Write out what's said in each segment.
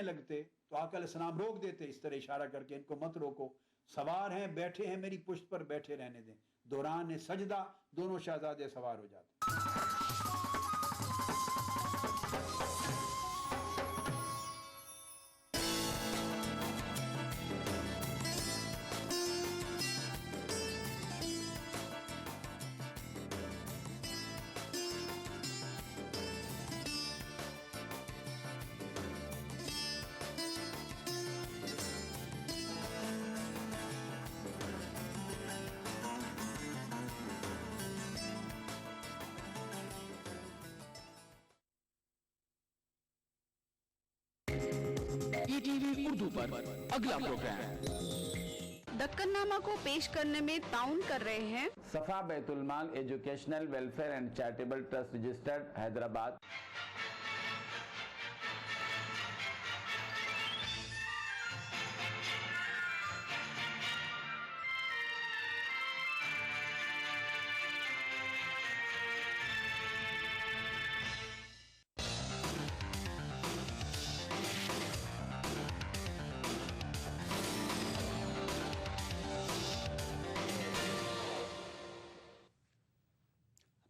चलने लगते तो आका अलैहिस्सलाम रोक देते, इस तरह इशारा करके, इनको मत रोको, सवार हैं, बैठे हैं, मेरी पुश्त पर बैठे रहने दें। दौरान सजदा दोनों शहजादे सवार हो जाते। ईटीवी उर्दू पर अगला प्रोग्राम दक्कननामा को पेश करने में ताउन कर रहे हैं Safa Baitul Maal educational welfare and charitable trust registered Hyderabad.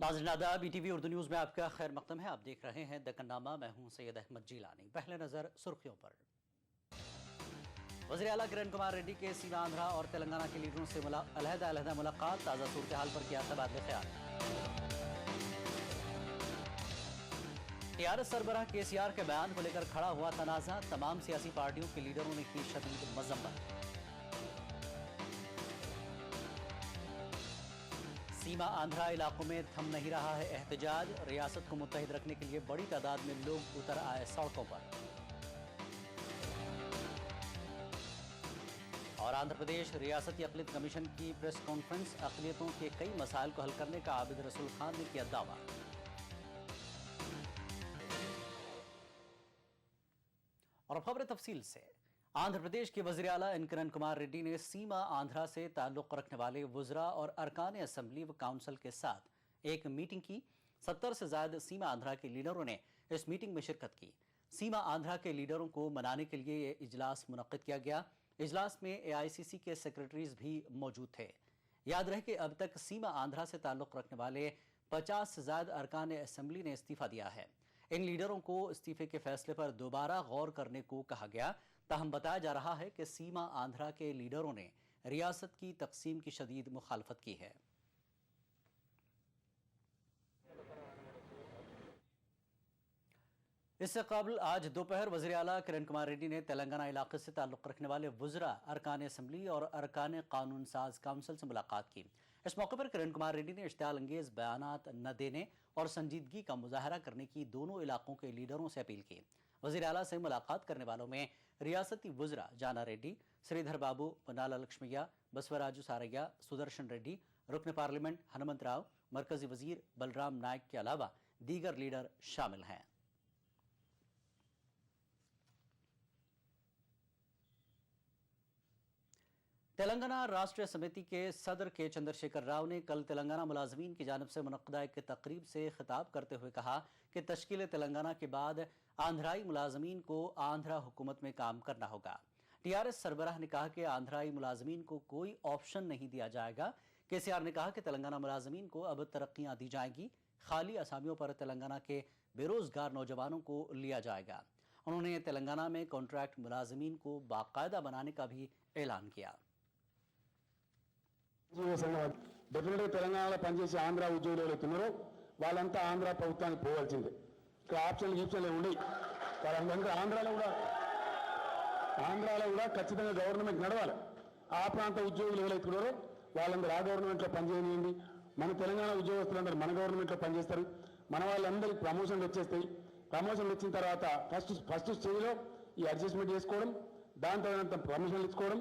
नाज़रीन आदाब, ईटीवी उर्दू न्यूज़ में आपका खैर मकदम है। आप देख रहे हैं दक्कननामा, मैं हूं सैयद अहमद जीलानी। पहले नजर सुर्खियों पर। वज़ीर आला किरण कुमार रेड्डी के सीमा आंध्रा और तेलंगाना के लीडरों से अलहदा मुलाकात, ताज़ा सूरत हाल पर किया तबादला ख्याल। टीआरएस सरबराह केसीआर के बयान को लेकर खड़ा हुआ तनाज़ा, तमाम सियासी पार्टियों के लीडरों ने की शदीद मज़म्मत। सीमा आंध्रा इलाकों में थम नहीं रहा है एहतजाज, रियासत को मुत्तहिद रखने के लिए बड़ी तादाद में लोग उतर आए सड़कों पर। और आंध्र प्रदेश रियासती अक़लियत कमीशन की प्रेस कॉन्फ्रेंस, अक़लियतों के कई मसाइल को हल करने का आबिद रसूल खान ने किया दावा। और अब खबर तफसील से। आंध्र प्रदेश के वज़ीर आला किरण कुमार रेड्डी ने सीमा आंध्रा से ताल्लुक़ रखने वाले वुज़रा और अरकान असम्बली व काउंसिल के साथ एक मीटिंग की। 70 से ज़्यादा सीमा आंध्रा के लीडरों ने इस मीटिंग में शिरकत की। सीमा आंध्रा के लीडरों को मनाने के लिए ये इजलास मुनक़्क़िद किया गया। इजलास में AICC के सेक्रेटरीज भी मौजूद थे। याद रहे कि अब तक सीमा आंध्रा से ताल्लुक़ रखने वाले 50 से ज़्यादा अरकान असम्बली ने इस्तीफ़ा दिया है। इन लीडरों को इस्तीफ़े के फैसले पर दोबारा गौर करने को कहा गया। ताहम बताया जा रहा है कि सीमा आंध्रा के लीडरों ने रियासत की तकसीम की शदीद मुखालफत की है। इससे कबल आज दोपहर वज़ीर आला किरण कुमार रेड्डी ने तेलंगाना इलाके से ताल्लुक़ रखने वाले वुज़रा, अरकान असम्बली और अरकान कानून साज काउंसिल से मुलाकात की। इस मौके पर किरण कुमार रेड्डी ने इश्तियाल अंगेज बयानात न देने और संजीदगी का मुजाहरा करने की दोनों इलाकों के लीडरों से अपील की। वज़ीर आला से मुलाकात करने वालों में रियासती वुज़रा जाना रेड्डी, श्रीधर बाबू, पन्नाला लक्ष्मैया, बसवराजू सारैया, सुदर्शन रेड्डी, रुकन पार्लियामेंट हनुमंत राव, मरकजी वज़ीर बलराम नायक के अलावा दीगर लीडर शामिल हैं। तेलंगाना राष्ट्रीय समिति के सदर के चंद्रशेखर राव ने कल तेलंगाना मुलाजमीन की जानिब से मुनक़्क़दा एक तकरीब से खिताब करते हुए कहा कि तश्कील तेलंगाना के बाद आंध्राई मुलाजमीन को आंध्रा हुकूमत में काम करना होगा। TRS सरबराह ने कहा कि आंध्राई मुलाजमीन को कोई ऑप्शन नहीं दिया जाएगा। KCR ने कहा कि तेलंगाना मुलाजमीन को अब तरक्कियां दी जाएंगी, खाली असामियों पर तेलंगाना के बेरोजगार नौजवानों को लिया जाएगा। उन्होंने तेलंगाना में कॉन्ट्रैक्ट मुलाजमीन को बाकायदा बनाने का भी ऐलान किया। डेफिनेट तेलंगाणలో పనిచేసే ఆంధ్ర ఉద్యోగులు ఎవరైతున్నారో వాళ్ళంతా ఆంధ్ర ప్రభుత్వానికి పోవాల్సిందే. ఇక్కడ ఆప్షన్లు ఉండయి. వాళ్ళందరూ ఆంధ్రాలో కూడా ఖచ్చితంగా గవర్నమెంట్ నడవాలి. ఆ ప్రాంత ఉద్యోగులు ఎవరైతున్నారో వాళ్ళందరూ ఆ గవర్నమెంట్లో పనిచేయనియండి. మన తెలంగాణ ఉద్యోగస్తులందరూ మన గవర్నమెంట్లో పనిచేస్తారు. మన వాళ్ళందరికీ ప్రమోషన్లు వచ్చేస్తాయి. ప్రమోషన్లు వచ్చిన తర్వాత ఫస్ట్ స్టేజ్లో ఈ అడ్జస్ట్మెంట్ చేసుకోవడం, దాని తర్వాత ప్రమోషన్లు ఇచ్చుకోవడం,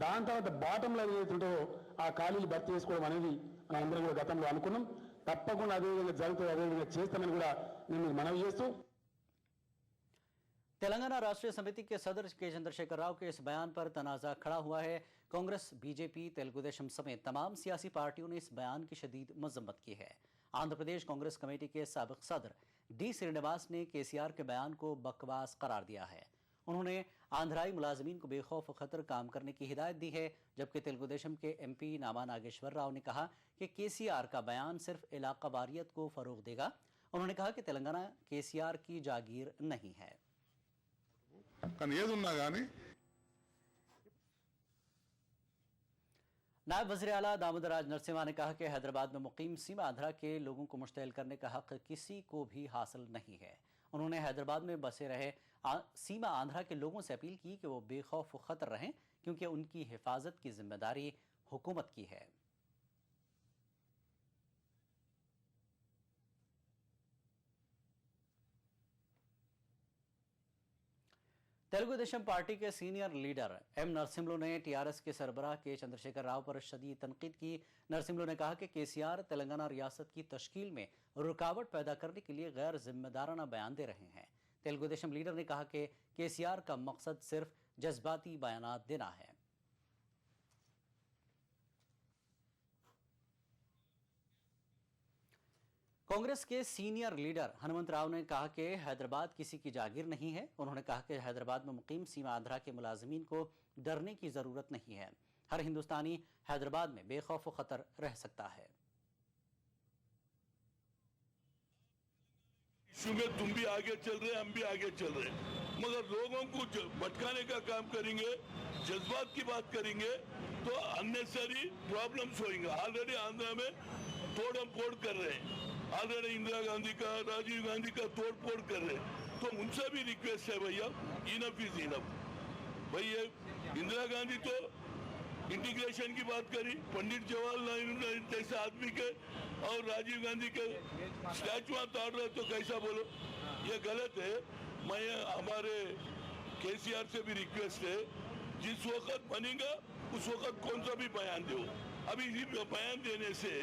దాని తర్వాత బాటం లైన్ ఏదైతుందో ఆ ఖాళీలు భర్తీ చేసుకోవడం అనేది మనందరం కూడా గతంలో అనుకున్నాం. తప్పకుండా అదేవిధంగా జరుగుతుంది, అదేవిధంగా చేస్తామని కూడా నేను మనవి చేస్తూ तेलंगाना राष्ट्रीय समिति के सदर के चंद्रशेखर राव के इस बयान पर तनाज़ा खड़ा हुआ है। कांग्रेस, BJP, तेलुगु देशम समेत तमाम सियासी पार्टियों ने इस बयान की शदीद मजम्मत की है। आंध्र प्रदेश कांग्रेस कमेटी के साबिक सदर D श्रीनिवास ने KCR के बयान को बकवास करार दिया है। उन्होंने आंध्राई मुलाजमीन को बेखौफ खतर काम करने की हिदायत दी है, जबकि तेलुगु देशम के MP नामा नागेश्वर राव ने कहा कि KCR का बयान सिर्फ इलाका वारियत को फरोग देगा। उन्होंने कहा कि तेलंगाना KCR की जागीर नहीं है। नायब वज़ीर आला दामोदर राज नरसिम्हा ने कहा कि हैदराबाद में मुकीम सीमा आंध्रा के लोगों को मुश्तइल करने का हक किसी को भी हासिल नहीं है। उन्होंने हैदराबाद में बसे रहे सीमा आंध्रा के लोगों से अपील की कि वो बेखौफ खतर रहें, क्योंकि उनकी हिफाजत की जिम्मेदारी हुकूमत की है। तेलुगु देशम पार्टी के सीनियर लीडर M नरसिम्लू ने TRS के सरबराह के चंद्रशेखर राव पर शदीद तनकीद की। नरसिम्लू ने कहा कि KCR तेलंगाना रियासत की तश्कील में रुकावट पैदा करने के लिए गैर जिम्मेदाराना बयान दे रहे हैं। तेलुगु देशम लीडर ने कहा कि KCR का मकसद सिर्फ जज्बाती बयानात देना है। कांग्रेस के सीनियर लीडर हनुमंत राव ने कहा कि हैदराबाद किसी की जागीर नहीं है। उन्होंने कहा कि हैदराबाद में मुकीम सीमा आंध्रा के मुलाजमीन को डरने की जरूरत नहीं है। हर हिंदुस्तानी हैदराबाद में बेखौफ खतर रह सकता है। इशू में तुम भी आगे चल रहे, हम भी आगे चल रहे, मगर लोगों को भटकाने का काम करेंगे, जज्बात की बात करेंगे तो अननेसेसरी प्रॉब्लम्स होंगे। ऑलरेडी आंध्रा में तोड़ फोड़ कर रहे हैं, ऑलरेडी इंदिरा गांधी का, राजीव गांधी का तोड़ फोड़ कर रहे हैं। तो उनसे भी रिक्वेस्ट है भैया, इनफ इज इनफ। भैया इंदिरा गांधी तो इंटीग्रेशन की बात करी, पंडित जवाहरलाल नेहरू जैसे आदमी के और राजीव गांधी के स्टैचू तोड़ रहे तो कैसा बोलो, ये गलत है। मैं हमारे KCR से भी रिक्वेस्ट है, जिस वक्त बनेगा उस वक्त कौन सा भी बयान दो। अभी बयान देने से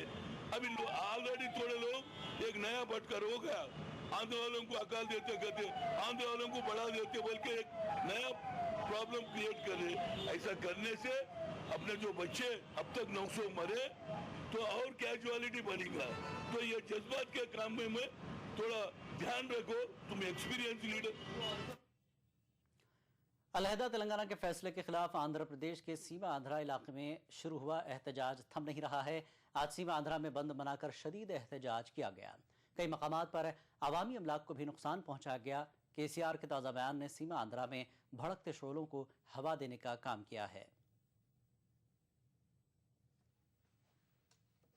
अभी ऑलरेडी थोड़े लोग एक नया भटकर हो गया, आंध्र वालों को अकाल देते कहते, आंध्र वालों को बढ़ा देते बोल के एक नया प्रॉब्लम क्रिएट कर रहे। ऐसा करने से अपने जो बच्चे अब तक 900 मरे तो और कैजुअलिटी बनेगा। तो ये जज्बात के काम में थोड़ा ध्यान रखो, तुम एक्सपीरियंस लीडर। अलहदा तेलंगाना के फैसले के खिलाफ आंध्र प्रदेश के सीमा आंध्रा इलाके में शुरू हुआ एहतजाज थम नहीं रहा है। आज सीमा आंध्रा में बंद बनाकर शदीद एहतजाज किया गया। कई मकामात पर अवामी अमलाक को भी नुकसान पहुंचाया गया। KCR के ताज़ा बयान ने सीमा आंध्रा में भड़कते शोलों को हवा देने का काम किया है।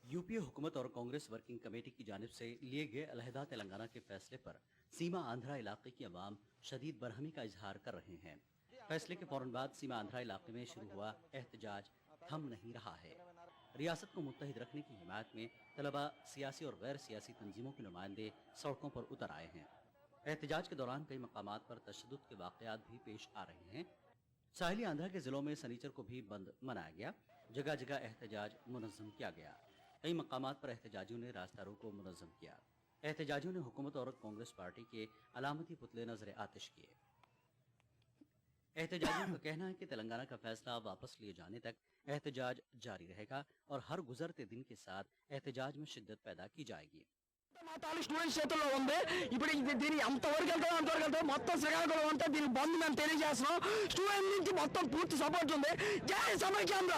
यूपीए हुकूमत और कांग्रेस वर्किंग कमेटी की जानिब से लिए गए अलहदा तेलंगाना के फैसले पर सीमा आंध्रा इलाके की अवाम शदीद बरहमी का इजहार कर रहे हैं। फैसले के फौरन बाद सीमा आंध्रा इलाके में शुरू हुआ एहतजाज थम नहीं रहा है। रियासत को मुत्तहिद रखने की हिमायत में तलबा, सियासी और गैर सियासी तंजीमों के नुमाइंदे सड़कों पर उतर आए हैं। एहतजाज के दौरान कई मकामात पर तशद्दुद के वाक़यात भी पेश आ रहे हैं। साहिली आंध्रा के जिलों में सनीचर को भी बंद मनाया गया। जगह जगह एहतजाज मुनज़्ज़म किया गया। कई मकामात पर एहतजाजियों ने रास्ता रोको मुनज़्ज़म किया। एहतजाजियों ने हुकूमत और कांग्रेस पार्टी के अलामती पुतले नजर आतिश किए। एहतजाजियों का कहना है कि तेलंगाना का फैसला वापस लिए जाने तक एहतजाज जारी रहेगा और हर गुजरते दिन के साथ एहतजाज में शिद्दत पैदा की जाएगी। స్టూడెంట్స్ చేతుల్లో ఉంది। ఇప్పుడు దీన్ని ఎంతవరకు వెళ్తామో అంతవరకు వెళ్తాం। మొత్తం శ్రీకాకుళం అంతా దీని బంద్ మేము తెలియజేస్తున్నాం। స్టూడెంట్ నుంచి మొత్తం పూర్తి సపోర్ట్ ఉంది। జై సమైక్యాంధ్ర,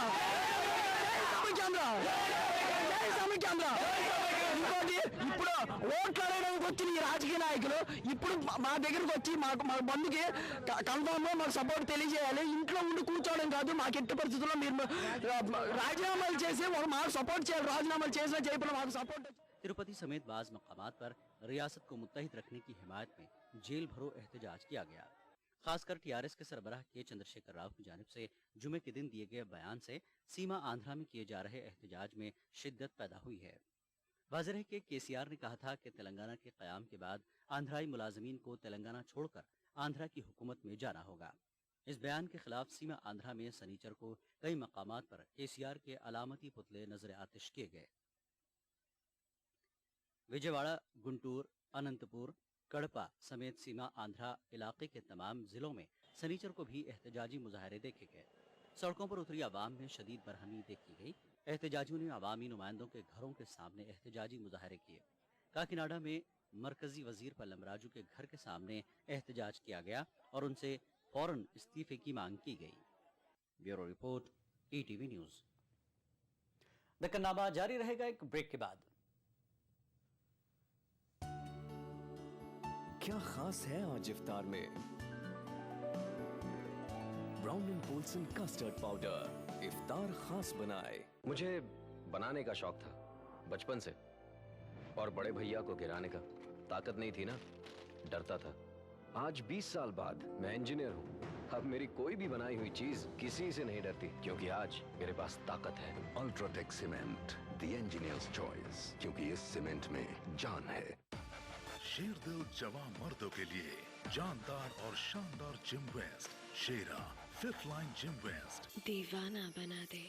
జై సమైక్యాంధ్ర, జై సమైక్యాంధ్ర। ఇంకోటి ఇప్పుడు ఓట్లు అడగడానికి వచ్చిన ఈ రాజకీయ నాయకులు ఇప్పుడు మా దగ్గరకు వచ్చి మా బంధుకి కన్ఫామ్ గా మాకు సపోర్ట్ తెలియజేయాలి। ఇంట్లో ఉండి కూర్చోవడం కాదు, మాకు ఎట్టి పరిస్థితుల్లో మీరు రాజీనామాలు చేసి మాకు సపోర్ట్ చేయాలి। రాజీనామాలు చేసినా చేయకుండా మాకు సపోర్ట్। तिरुपति समेत बाज मकामात पर रियासत को मुत्तहिद रखने की हिमायत में जेल भरो एहतजाज किया गया। खासकर TRS के सरबराह के चंद्रशेखर राव की जानिब से जुमे के दिन दिए गए बयान से सीमा आंध्रा में किए जा रहे एहतजाज में शिद्दत पैदा हुई है। वाज़ेह है कि KCR ने कहा था कि तेलंगाना के क़याम के बाद आंध्राई मुलाजमीन को तेलंगाना छोड़कर आंध्रा की हुकूमत में जाना होगा। इस बयान के खिलाफ सीमा आंध्रा में सनीचर को कई मकामात पर KCR के अलामती पुतले नजर आतिश किए गए। विजयवाड़ा, गुंटूर, अनंतपुर, कड़पा समेत सीमा आंध्रा इलाके के तमाम जिलों में सनीचर को भी एहतजाजी मुजाहरे देखे गए। सड़कों पर उतरी आवाम में शदीद बरहमी देखी गई। एहतजाजियों ने अवामी नुमाइंदों के घरों के सामने एहतजाजी मुजाहरे किए। काकीनाडा में मरकजी वजीर पल्लम राजू के घर के सामने एहतजाज किया गया और उनसे फौरन इस्तीफे की मांग की गई। Bureau report, ETV news. Deccannama जारी रहेगा एक ब्रेक के बाद। क्या खास है आज इफ्तार में? Brown and Polson custard powder इफ्तार खास बनाए। मुझे बनाने का शौक था बचपन से, और बड़े भैया को गिराने का ताकत नहीं थी ना, डरता था। आज 20 साल बाद मैं इंजीनियर हूँ। अब मेरी कोई भी बनाई हुई चीज किसी से नहीं डरती, क्योंकि आज मेरे पास ताकत है। UltraTech cement, the engineers choice, क्योंकि इस सीमेंट में जान है। शेरदिल जवान मर्दों के लिए जानदार और शानदार gym vest, Shera 5th line gym vest. दीवाना बना दे।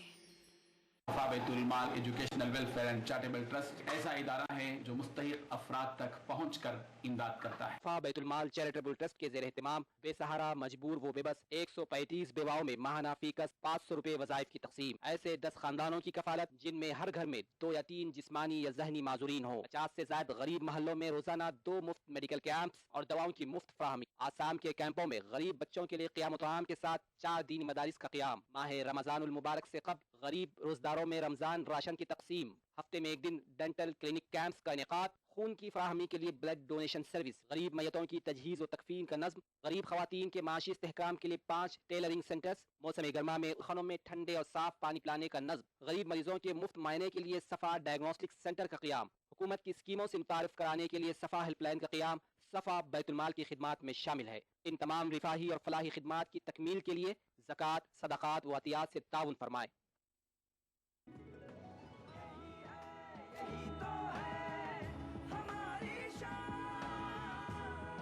Baitul Maal educational welfare and charitable trust ऐसा इदारा है जो मुस्तहिक अफराद तक पहुंचकर इमदाद करता है। बैतुल माल चैरिटेबल ट्रस्ट के जेर एहतमाम बेसहारा, मजबूर व बेबस 135 बेवाओं में माहाना फीकस 500 रुपए वज़ाइफ की तकसीम। ऐसे 10 खानदानों की कफालत जिनमें हर घर में 2 या 3 जिस्मानी या जहनी माजूरीन हो। 50 से ज्यादा गरीब महल्लों में रोजाना 2 मुफ्त मेडिकल कैंप्स और दवाओं की मुफ्त फराहमी। आसाम के कैंपों में गरीब बच्चों के लिए क़ियाम तआम के साथ 4 दीनी मदारिस का क़ियाम। माह रमज़ानुल मुबारक से कब्ल गरीब रोजदारों में रमजान राशन की तकसीम। हफ्ते में एक दिन डेंटल क्लिनिक कैंप्स का इनेकाद। खून की फराहमी के लिए ब्लड डोनेशन सर्विस। गरीब मैयतों की तजहीज़ व तकफीन का नज़्म। गरीब खवातीन के माशी इस्तेहकाम के लिए 5 टेलरिंग सेंटर्स। मौसम गर्मा में खानों में ठंडे और साफ पानी पिलाने का नज़्म। गरीब मरीजों के मुफ्त मायने के लिए सफ़ा डायग्नोस्टिक सेंटर का क़ियाम। हुकूमत की स्कीमों से मुतारिफ कराने के लिए सफ़ा हेल्पलाइन का क़ियाम सफ़ा बैतुल माल की खिदमात में शामिल है। इन तमाम रिफाही और फलाही खिदमात की तकमील के लिए ज़कात, सदक़ात व अतियात से ताउन फरमाए।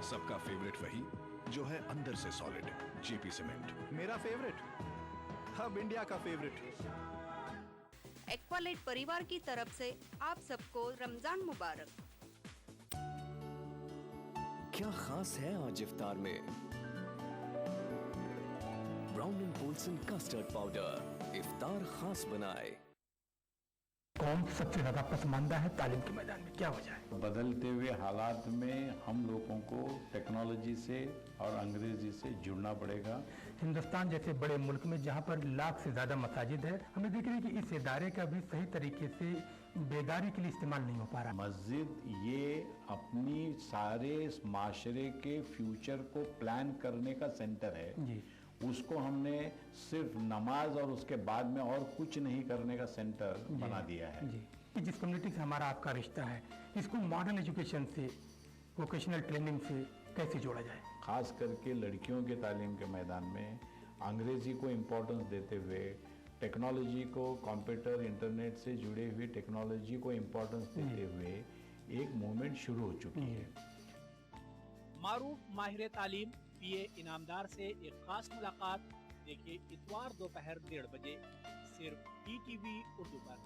सबका फेवरेट वही जो है अंदर से सॉलिड, जेपी सीमेंट। मेरा फेवरेट, अब इंडिया का फेवरेट। एक्वालाइट परिवार की तरफ से आप सबको रमजान मुबारक। क्या खास है आज इफ्तार में? Brown and Polson custard powder इफ्तार खास बनाए। कौन सबसे ज्यादा पसमानदा है तालीम के मैदान में, क्या वजह है? बदलते हुए हालात में हम लोगों को टेक्नोलॉजी से और अंग्रेजी से जुड़ना पड़ेगा। हिंदुस्तान जैसे बड़े मुल्क में जहाँ पर लाख से ज्यादा मसाजिद है, हमें देख रहे हैं कि इस इदारे का भी सही तरीके से बेदारी के लिए इस्तेमाल नहीं हो पा रहा। मस्जिद ये अपनी सारे माशरे के फ्यूचर को प्लान करने का सेंटर है जी। उसको हमने सिर्फ नमाज और उसके बाद में और कुछ नहीं करने का सेंटर बना दिया है जी। जिस कम्युनिटी से हमारा आपका रिश्ता है, इसको मॉडर्न एजुकेशन से, वोकेशनल ट्रेनिंग से कैसे जोड़ा जाए? खास करके लड़कियों के तालीम के मैदान में अंग्रेजी को इम्पोर्टेंस देते हुए, टेक्नोलॉजी को, कंप्यूटर इंटरनेट से जुड़े हुए टेक्नोलॉजी को इम्पोर्टेंस देते हुए एक मूवमेंट शुरू हो चुकी है। मारूफ माहिर तालीम पीए इनामदार से एक खास मुलाकात देखिए इतवार दोपहर 1:30 बजे सिर्फ ईटीवी उर्दू पर।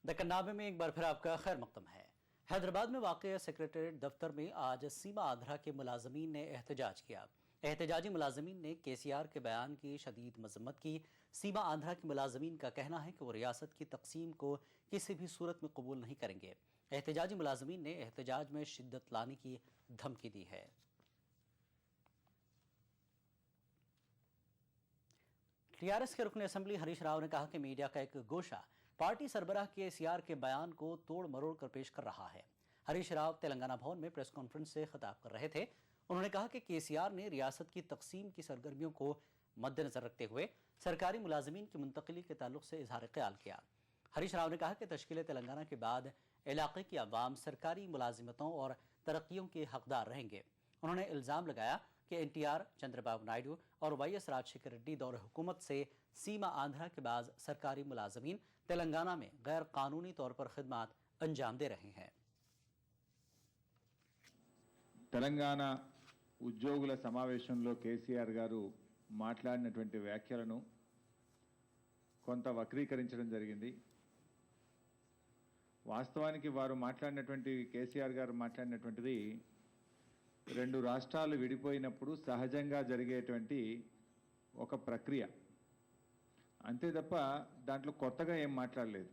दक्कननामे में एक बार फिर आपका खैर मकदम है। हैदराबाद में वाक़ सेक्रेटेरिएट दफ्तर में आज सीमा आंध्रा के मुलाजमीन ने एहतजाज किया। एहतजाजी मुलाजमीन ने केसीआर के बयान की शदीद मजम्मत की। सीमा आंध्रा के मुलाजमीन का कहना है कि वो रियासत की तकसीम को किसी भी सूरत में कबूल नहीं करेंगे। एहतजाजी मुलाजमीन ने एहतजाज में शिद्दत लाने की धमकी दी है। टीआरएस के रुकन असम्बली हरीश राव ने कहा कि मीडिया का एक गोशा पार्टी सरबराह केसीआर के बयान को तोड़ मरोड़ कर पेश कर रहा है। हरीश राव तेलंगाना भवन में प्रेस कॉन्फ्रेंस से खिताब कर रहे थे। उन्होंने कहा कि केसीआर ने रियासत की तकसीम की सरगर्मियों को मद्देनजर रखते हुए सरकारी मुलाजमीन की मुंतकली के ताल्लुक से इजहार ख्याल किया। हरीश राव ने कहा कि तश्कील तेलंगाना के बाद इलाके की आवाम सरकारी मुलाजिमतों और तरक्कियों के हकदार रहेंगे। उन्होंने इल्ज़ाम लगाया कि एनटीआर, चंद्रबाबू नायडू और वाईएस राजशेखर रेड्डी दौर हुकूमत से सीमा आंध्रा के बाद सरकारी मुलाजमीन तेलंगाना में गैर कानूनी तौर पर खिदमत अंजाम दे रहे हैं। తెలంగాణ ఉద్యోగుల సమావేశంలో కేసీఆర్ గారు మాట్లాడినటువంటి వ్యాఖ్యలను కొంత వక్రీకరించడం జరిగింది. వాస్తవానికి వారు మాట్లాడినటువంటి కేసీఆర్ గారు మాట్లాడినటువంటిది రెండు రాష్ట్రాలు విడిపోయినప్పుడు సహజంగా జరిగేటువంటి ఒక ప్రక్రియ. అంతే తప్ప దాంట్లో కొత్తగా ఏం మాట్లాడలేదు.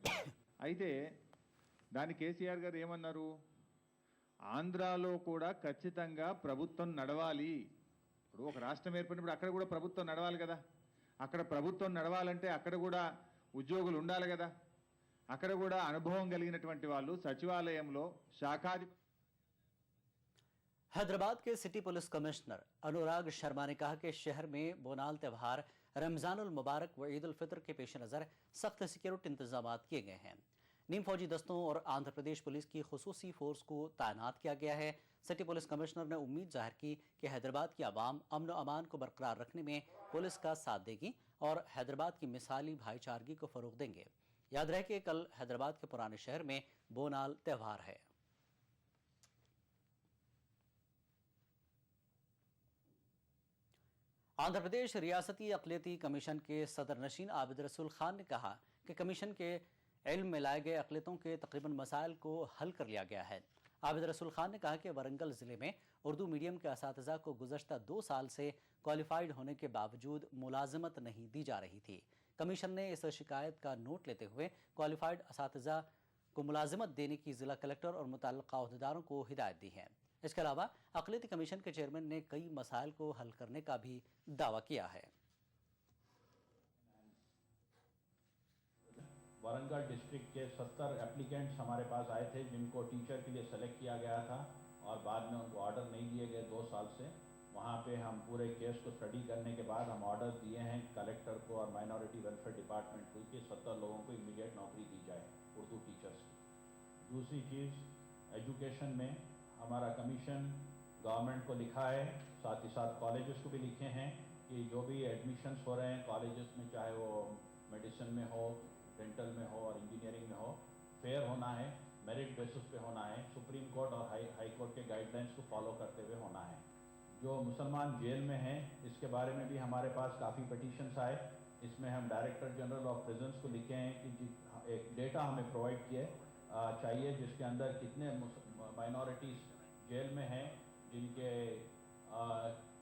అయితే దాని కేసీఆర్ గారు ఏమన్నారు, ఆంధ్రాలో కూడా ఖచ్చితంగా ప్రభుత్వం నడవాలి. ఇప్పుడు ఒక రాష్ట్రం ఏర్పడినప్పుడు అక్కడ కూడా ప్రభుత్వం నడవాలి కదా. అక్కడ ప్రభుత్వం నడవాలంటే అక్కడ కూడా ఉద్యోగులు ఉండాలి కదా. అక్కడ కూడా అనుభవం కలిగినటువంటి వాళ్ళు సచివాలయంలో శాఖాధిపతి. हैदराबाद के city police commissioner Anurag Sharma ने कहा कि शहर में बोनाल त्यौहार रमजानुल मुबारक व ईद उल फितर के पेश नज़र सख्त सिक्योरिटी इंतजाम किए गए हैं। नीम फौजी दस्तों और आंध्र प्रदेश पुलिस की खुसूसी फोर्स को तैनात किया गया है। सिटी पुलिस कमिश्नर ने उम्मीद जाहिर की कि हैदराबाद की आवाम अमन व अमान को बरकरार रखने में पुलिस का साथ देगी और हैदराबाद की मिसाली भाईचारगी को फ़रोग देंगे। याद रहे कि कल हैदराबाद के पुराने शहर में बोनाल त्यौहार है। आंध्र प्रदेश रियासती अक़लियती कमीशन के सदर नशीन आबिद रसूल खान ने कहा कि कमीशन के इल्म में लाए गए अक़लियतों के तकरीबन मसाइल को हल कर लिया गया है। आबिद रसूल खान ने कहा कि वरंगल ज़िले में उर्दू मीडियम के असातिज़ा को गुज़श्ता 2 साल से क्वालिफाइड होने के बावजूद मुलाजमत नहीं दी जा रही थी। कमीशन ने इस शिकायत का नोट लेते हुए क्वालिफाइड असातिज़ा को मुलाजमत देने की ज़िला कलेक्टर और मुतल्लिक़ा अहदेदारों को हिदायत दी है। इसके अलावा अक़लियती कमीशन के चेयरमैन ने कई मसाइल को हल करने का भी दावा किया है। वारंगल डिस्ट्रिक्ट के 70 एप्लीकेंट्स हमारे पास आए थे जिनको टीचर के लिए सेलेक्ट किया गया था और बाद में उनको ऑर्डर नहीं दिए गए 2 साल से। वहाँ पे हम पूरे केस को स्टडी करने के बाद हम ऑर्डर दिए हैं कलेक्टर को और माइनॉरिटी वेलफेयर डिपार्टमेंट को कि 70 लोगों को इमीडिएट नौकरी दी जाए उर्दू टीचर्स की। दूसरी चीज़ एजुकेशन में हमारा कमीशन गवर्नमेंट को लिखा है, साथ ही साथ कॉलेजेस को भी लिखे हैं कि जो भी एडमिशन्स हो रहे हैं कॉलेजेस में, चाहे वो मेडिसिन में हो, डेंटल में हो और इंजीनियरिंग में हो, फेयर होना है, मेरिट बेसिस पे होना है, सुप्रीम कोर्ट और हाई कोर्ट के गाइडलाइंस को फॉलो करते हुए होना है। जो मुसलमान जेल में हैं इसके बारे में भी हमारे पास काफ़ी पटिशन्स आए। इसमें हम डायरेक्टर जनरल ऑफ प्रिजन्स को लिखे हैं कि एक डेटा हमें प्रोवाइड किए चाहिए जिसके अंदर कितने माइनॉरिटीज़ जेल में हैं जिनके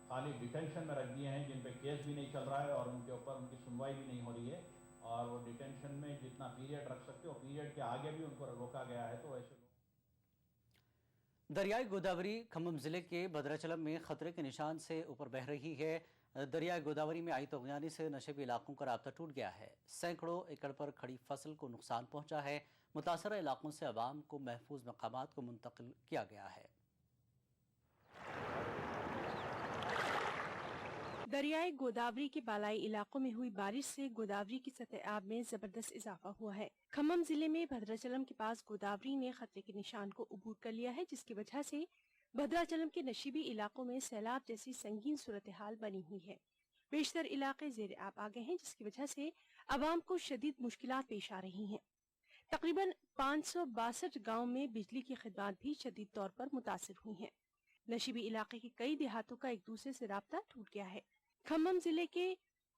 खाली डिटेंशन में रख दिए हैं, जिन पे केस भी नहीं चल रहा है और उनके ऊपर उनकी सुनवाई भी नहीं हो रही है, और वो डिटेंशन में जितना पीरियड रख सकते हो पीरियड के आगे भी उनको रोका गया है। तो ऐसे दरियाई गोदावरी खम्मम जिले के भद्राचलम में खतरे के निशान से ऊपर बह रही है। दरियाई गोदावरी में आई तूफ़ानी से नशेबी इलाकों का राब्ता टूट गया है। सैकड़ों एकड़ पर खड़ी फसल को नुकसान पहुंचा है। मुतासरा इलाकों से आवाम को महफूज मकामात को मुंतकिल किया गया है। दरियाई गोदावरी के बालाई इलाकों में हुई बारिश से गोदावरी की सतह आब में जबरदस्त इजाफा हुआ है। खम्मम जिले में भद्राचलम के पास गोदावरी ने खतरे के निशान को अबूर कर लिया है, जिसकी वजह से भद्राचलम के नशीबी इलाकों में सैलाब जैसी संगीन सूरत हाल बनी हुई है। बेशतर इलाके ज़ेर आब आ गए हैं, जिसकी वजह से आवाम को शदीद मुश्किलात पेश आ रही हैं। तकरीबन 562 गाँव में बिजली की खिदमत भी शदीद तौर पर मुतासिर हुई हैं। नशीबी इलाके के कई देहातों का एक दूसरे से राब्ता टूट गया है। खम्मम जिले के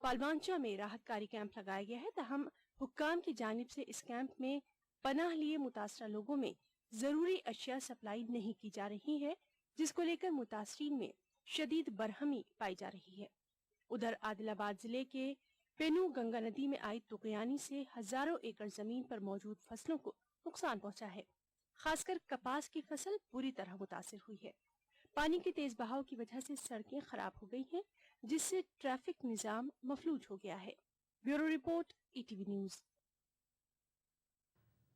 पालवांचा में राहतकारी कैंप लगाया गया है, ताहम हुक्काम की जानिब से इस कैंप में पनाह लिए मुतासरा लोगों में जरूरी अशिया सप्लाई नहीं की जा रही है, जिसको लेकर मुतासरीन में शदीद बरहमी पाई जा रही है। उधर आदिलाबाद जिले के पेनू गंगा नदी में आई तुगयानी से हजारों एकड़ जमीन पर मौजूद फसलों को नुकसान पहुंचा है। खासकर कपास की फसल पूरी तरह मुतासिर हुई है। पानी के तेज बहाव की वजह से सड़कें खराब हो गई हैं, जिससे ट्रैफिक निजाम मफलूज हो गया है। Bureau report, ETV news.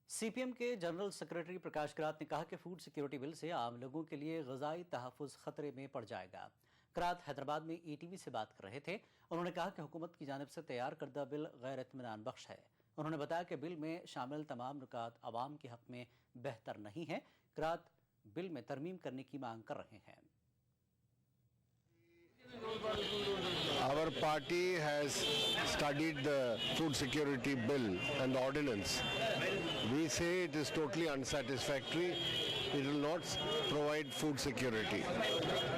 CPM के जनरल सेक्रेटरी प्रकाश करात ने कहा कि फूड सिक्योरिटी बिल से आम लोगों के लिए ग़िज़ाई तहफ़्फ़ुज़ खतरे में पड़ जाएगा। करात हैदराबाद में ईटीवी से बात कर रहे थे। उन्होंने कहा कि हुकूमत की जानिब से तैयार करदा बिल गैर इत्मीनान बख्श है। उन्होंने बताया कि बिल में शामिल तमाम नुकात आवाम के हक में बेहतर नहीं है। करात बिल में तरमीम करने की मांग कर रहे हैं। Our party has studied the food security bill and the ordinance. We say it is totally unsatisfactory. It will not provide food security.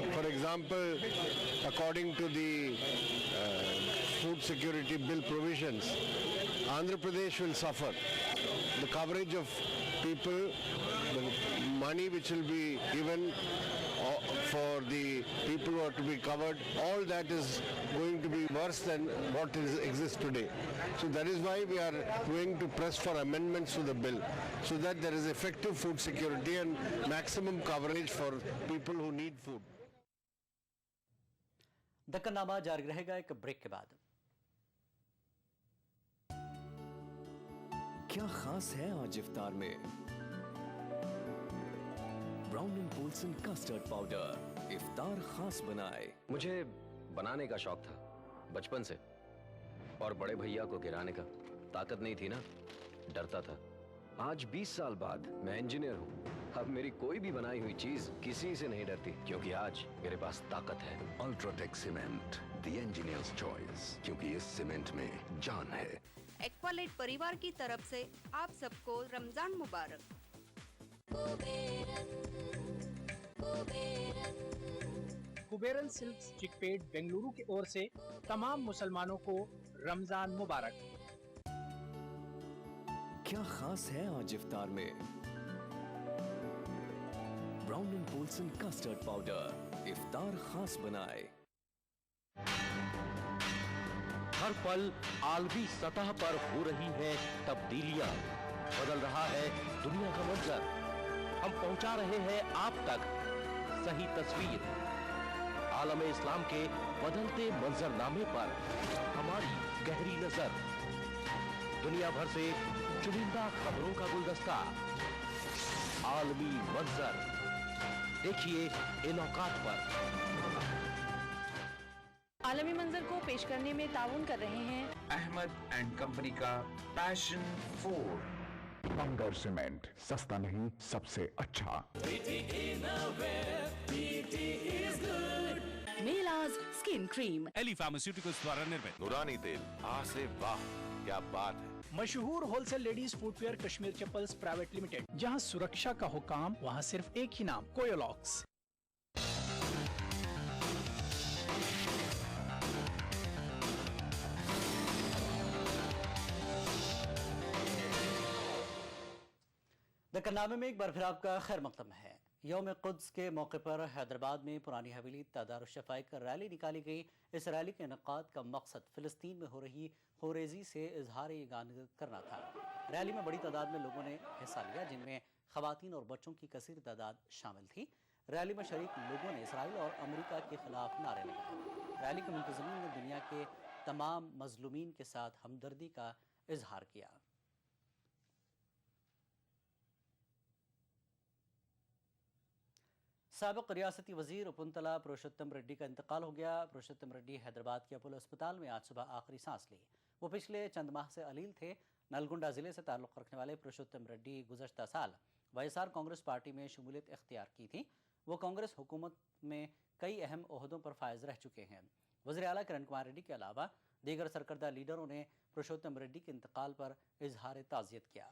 For example, according to the food security bill provisions, Andhra Pradesh will suffer. The coverage of people, the money which will be given for the people who are to be covered, all that is going to be worse than what exists today. So that is why we are going to press for amendments to the bill, so that there is effective food security and maximum coverage for people who need food. दक्कननामा जारी रहेगा एक break के बाद। क्या खास है आज इफ्तार में? Brown and Polson custard powder इफ्तार खास बनाए। मुझे बनाने का शौक था बचपन से, और बड़े भैया को गिराने का ताकत नहीं थी ना, डरता था। आज 20 साल बाद मैं इंजीनियर हूँ। अब मेरी कोई भी बनाई हुई चीज किसी से नहीं डरती, क्योंकि आज मेरे पास ताकत है। UltraTech cement, the engineers choice, क्योंकि इस सीमेंट में जान है। एक्वालाइट परिवार की तरफ से आप सबको रमजान मुबारक। कुबेरन सिल्क्स चिकपेट बेंगलुरु की ओर से तमाम मुसलमानों को रमजान मुबारक। क्या खास है आज इफ्तार में? Brown and Polson custard powder इफ्तार खास बनाए। हर पल आलमी सतह पर हो रही है तब्दीलियां, बदल रहा है दुनिया का मंजर। हम पहुंचा रहे हैं आप तक सही तस्वीर। आलम इस्लाम के बदलते मंजरनामे पर हमारी गहरी नजर। दुनिया भर से चुनिंदा खबरों का गुलदस्ता, आलमी मंजर। देखिए इन औकात पर। आलमी मंजर को पेश करने में ताउन कर रहे हैं अहमद एंड कंपनी का पैशन 4। बंगर सीमेंट, सस्ता नहीं सबसे अच्छा। मेलाज स्किन क्रीम, एली फार्मास्यूटिकल्स द्वारा निर्मित। नूरानी तेल, आ से वाह, क्या बात है। मशहूर wholesale ladies footwear Kashmir chappals private limited, जहां सुरक्षा का हुकाम वहां सिर्फ एक ही नाम, कोयोलॉक्स। दक्कननामे में एक बार फिर आपका खैर मकदम है। यौम कुद्स के मौके पर हैदराबाद में पुरानी हवेली तादारुश-शफ़ाई कर रैली निकाली गई। इस रैली के इनेकाद का मकसद फ़िलिस्तीन में हो रही होरेज़ी से इजहार यगानत करना था। रैली में बड़ी तादाद में लोगों ने हिस्सा लिया, जिनमें ख़वातीन और बच्चों की कसीर तादाद शामिल थी। रैली में शरीक लोगों ने इसराइल और अमेरिका के खिलाफ नारे लगाए। रैली के मुंतज़मीन ने दुनिया के तमाम मज़लूमीन के साथ हमदर्दी का इजहार किया। साबिक़ रियासती वज़ीर उपुंतला पुरुषोत्तम रेड्डी का इंतकाल हो गया। पुरुषोत्तम रेड्डी हैदराबाद के अपोलो अस्पताल में आज सुबह आखिरी सांस ली। वो पिछले चंद माह से अलील थे। नलगुंडा ज़िले से ताल्लुक़ रखने वाले पुरुषोत्तम रेड्डी गुज़श्ता साल वाईएसआर कांग्रेस पार्टी में शमूलियत इख्तियार की थी। वो कांग्रेस हुकूमत में कई अहम ओहदों पर फायज़ रह चुके हैं। वज़ीर आला किरण कुमार रेड्डी के अलावा दीगर सरकर्दा लीडरों ने पुरुषोत्तम रेड्डी के इंतकाल पर इजहार ताज़ियत किया।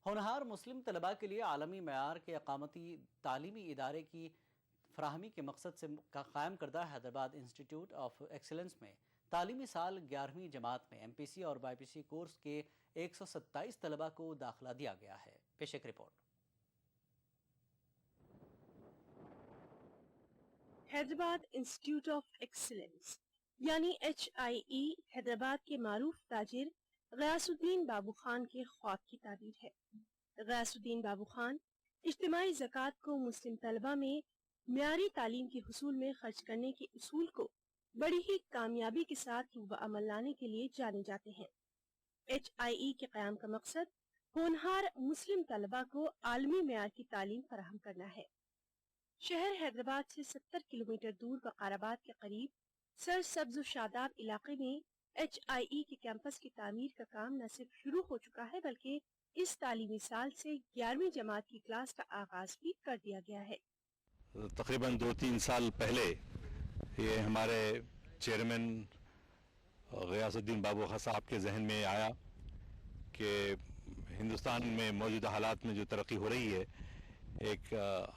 होनहार मुस्लिम तलबा के लिए आलमी मयार के अकामती तालीमी इदारे की फराहमी के मकसद से कायम करदा हैदराबाद इंस्टीट्यूट ऑफ एक्सीलेंस में तालीमी साल 11वीं जमात में MPC और BPC कोर्स के 127 तलबा को दाखिला दिया गया है। पेश एक report. Hyderabad institute of excellence यानी HIE हैदराबाद के मारूफ ताजिर गयासुद्दीन बाबू खान के ख्वाब की ताबीर है। गयासुद्दीन बाबू खान इज्तिमाई ज़कात को मुस्लिम तलबा में म्यारी तालीम के हुसूल में खर्च करने के उसूल को बड़ी ही कामयाबी के साथ रूब अमल लाने के लिए जाने जाते हैं। HIE के क़याम का मकसद होनहार मुस्लिम तलबा को आलमी म्यार की तालीम फराहम करना है। शहर हैदराबाद से 70 किलोमीटर दूर वकाराबाद के करीब सरसब्ज़ शादाब इलाके में HIE के कैंपस की तामीर का काम न सिर्फ शुरू हो चुका है, बल्कि इस तालीमी साल से 11वीं जमात की क्लास का आगाज भी कर दिया गया है। तकरीबन 2-3 साल पहले ये हमारे चेयरमैन गयासुद्दीन बाबू खान साहब के जहन में आया कि हिंदुस्तान में मौजूदा हालात में जो तरक्की हो रही है, एक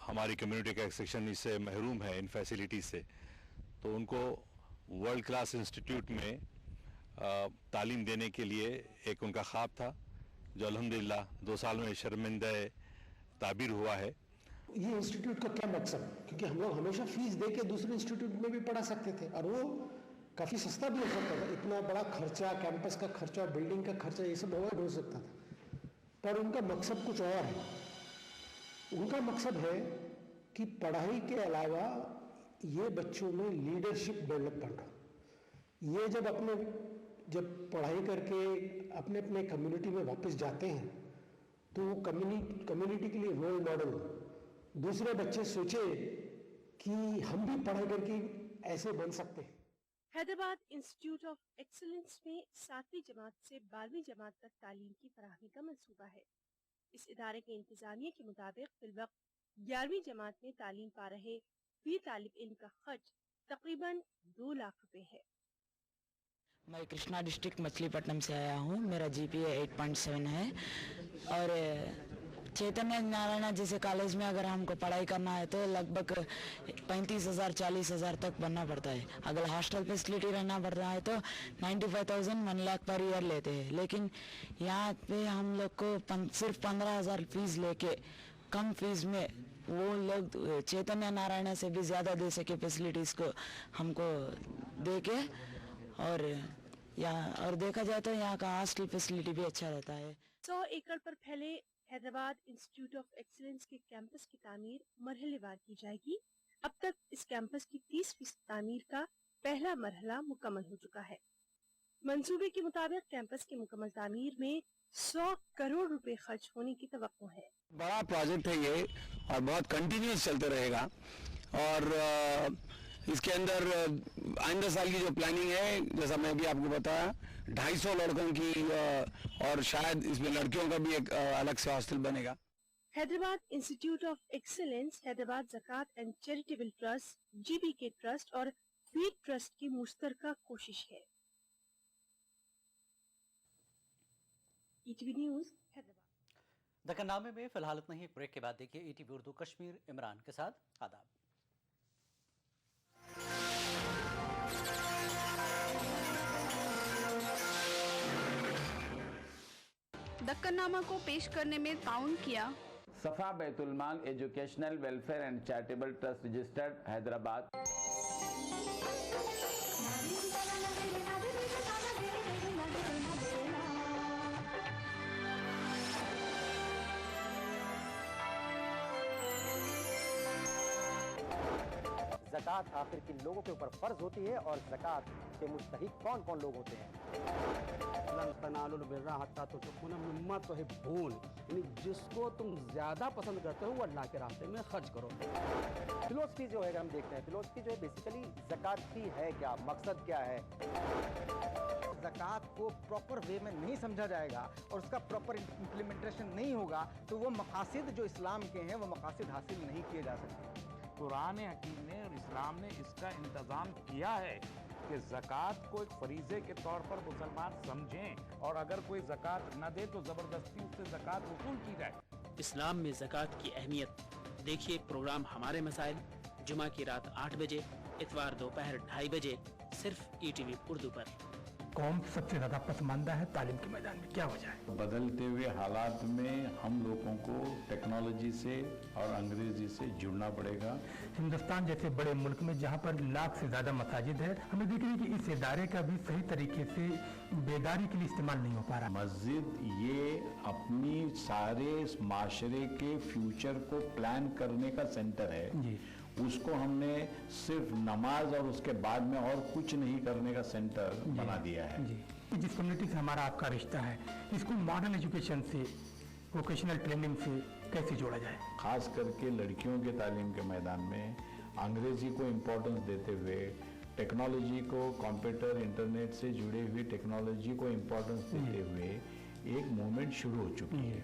हमारी कम्युनिटी का एक सेक्शन इससे महरूम है इन फैसिलिटीज़ से, तो उनको वर्ल्ड क्लास इंस्टीट्यूट में तालीम देने के लिए एक उनका ख्वाब था, जो अल्हम्दुलिल्लाह 2 साल में शर्मिंदा ताबीर हुआ है। ये इंस्टीट्यूट का क्या मकसद, क्योंकि हम लोग हमेशा फीस दे के दूसरे इंस्टीट्यूट में भी पढ़ा सकते थे और वो काफ़ी सस्ता भी हो सकता था। इतना बड़ा खर्चा, कैंपस का खर्चा, बिल्डिंग का खर्चा, ये सब अवॉइड हो सकता था। पर उनका मकसद कुछ और है। उनका मकसद है कि पढ़ाई के अलावा ये बच्चों में लीडरशिप डेवलपमेंट हो। ये जब पढ़ाई करके अपने अपने कम्युनिटी में वापस जाते हैं तो वो कम्युनिटी के लिए रोल मॉडल, दूसरे बच्चे सोचे कि हम भी पढ़ाई करके ऐसे बन सकते हैं। हैदराबाद इंस्टीट्यूट ऑफ एक्सीलेंस में 7वीं जमात से 12वीं जमात तक तालीम की फराहमी का मंसूबा है। इस इदारे के इंतजामिया के मुताबिक फिलवक्त 11वीं जमात में तालीम पा रहे फी तालिब इल्म का खर्च तकरीबन 2 लाख रुपए है। मैं कृष्णा डिस्ट्रिक्ट मछलीपट्टनम से आया हूँ। मेरा GPA 8.7 है और चैतन्य नारायण जैसे कॉलेज में अगर हमको पढ़ाई करना है तो लगभग 35,000 40,000 तक बनना पड़ता है। अगर हॉस्टल फैसिलिटी रहना पड़ता है तो 95,000 1 लाख पर ईयर लेते हैं, लेकिन यहाँ पे हम लोग को सिर्फ 15,000 फीस लेके कम फीस में वो लोग चैतन्य नारायण से भी ज़्यादा दे सके फैसिलिटीज़ को हमको दे के, और देखा जाए तो यहाँ का हॉस्टल फैसिलिटी भी अच्छा रहता है। 100 एकड़ पर फैले हैदराबाद इंस्टीट्यूट ऑफ एक्सीलेंस के कैंपस की तामीर मरहलेवार की जाएगी। अब तक इस कैंपस की 30% तामीर का पहला मरहला मुकम्मल हो चुका है। मंसूबे के मुताबिक कैंपस की मुकम्मल तामीर में 100 करोड़ रुपए खर्च होने की तवक्को है। बड़ा प्रोजेक्ट है ये और बहुत कंटिन्यूस चलते रहेगा और इसके अंदर आइंदा साल की जो प्लानिंग है, जैसा मैं भी आपको बताया, 250 लड़कों की और शायद इसमें लड़कियों का भी एक अलग से हॉस्टल बनेगा। Hyderabad institute of excellence, Hyderabad ज़कात and charitable trust, GBK trust और फीड ट्रस्ट की मुश्तरका कोशिश है। ETV news Hyderabad. दक्कननामे में फिलहाल इतना ही। ब्रेक के बाद देखिए ETV उर्दू कश्मीर इमरान के साथ। आदाब। दक्कननामा को पेश करने में ताउन किया Safa Baitul Maal educational welfare and charitable trust registered Hyderabad. ज़कात आखिर किन लोगों के ऊपर फर्ज होती है और ज़कात के मुस्तहिक कौन कौन लोग होते हैं? जिसको तुम ज्यादा पसंद करते हो वो अल्लाह के रास्ते में खर्च करो। फिलोसफी जो है, हम देखते हैं फिलोसफी जो है बेसिकली ज़कात की है क्या, मकसद क्या है। ज़कात को प्रॉपर वे में नहीं समझा जाएगा और उसका प्रॉपर इम्प्लीमेंटेशन नहीं होगा तो वो मकासद जो इस्लाम के हैं वो मकासद हासिल नहीं किए जा सकते। कुरान हकीम ने और इस्लाम ने इसका इंतज़ाम किया है कि ज़कात को एक फरीज़े के तौर पर मुसलमान समझें और अगर कोई ज़कात न दे तो ज़बरदस्ती उससे ज़कात वसूल की जाए। इस्लाम में ज़कात की अहमियत देखिए प्रोग्राम हमारे मसाइल, जुमा की रात 8 बजे, इतवार दोपहर 2:30 बजे, सिर्फ ETV उर्दू पर। कौन सबसे ज्यादा पसमानदा है तालीम के मैदान में, क्या वजह है? बदलते हुए हालात में हम लोगों को टेक्नोलॉजी से और अंग्रेजी से जुड़ना पड़ेगा। हिंदुस्तान जैसे बड़े मुल्क में जहाँ पर लाख से ज्यादा मसाजिद है, हमें देख रहे हैं कि इस इदारे का भी सही तरीके से बेदारी के लिए इस्तेमाल नहीं हो पा रहा। मस्जिद ये अपनी सारे माशरे के फ्यूचर को प्लान करने का सेंटर है जी। उसको हमने सिर्फ नमाज और उसके बाद में और कुछ नहीं करने का सेंटर बना दिया है जी। जिस कम्युनिटी से हमारा आपका रिश्ता है, इसको मॉडर्न एजुकेशन से, वोकेशनल ट्रेनिंग से कैसे जोड़ा जाए? खास करके लड़कियों के तालीम के मैदान में अंग्रेजी को इम्पोर्टेंस देते हुए, टेक्नोलॉजी को, कंप्यूटर इंटरनेट से जुड़े हुए टेक्नोलॉजी को इम्पोर्टेंस देते हुए एक मूवमेंट शुरू हो चुकी है।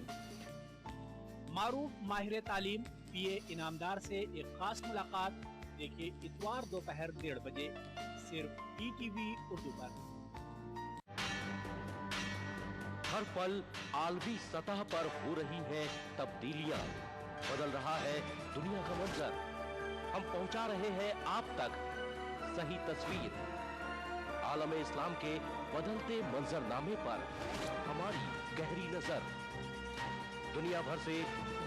मारूफ माहिर तालीम PA इनामदार से एक खास मुलाकात देखिए इतवार दोपहर 1:30 बजे, सिर्फ ETV उर्दू पर। हर पल आलमी सतह पर हो रही है तब्दीलियां, बदल रहा है दुनिया का मंजर। हम पहुंचा रहे हैं आप तक सही तस्वीर, आलम इस्लाम के बदलते मंजरनामे पर हमारी गहरी नजर, दुनिया भर से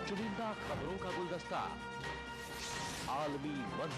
चुनिंदा खबरों का गुलदस्ता, आलमी मंजर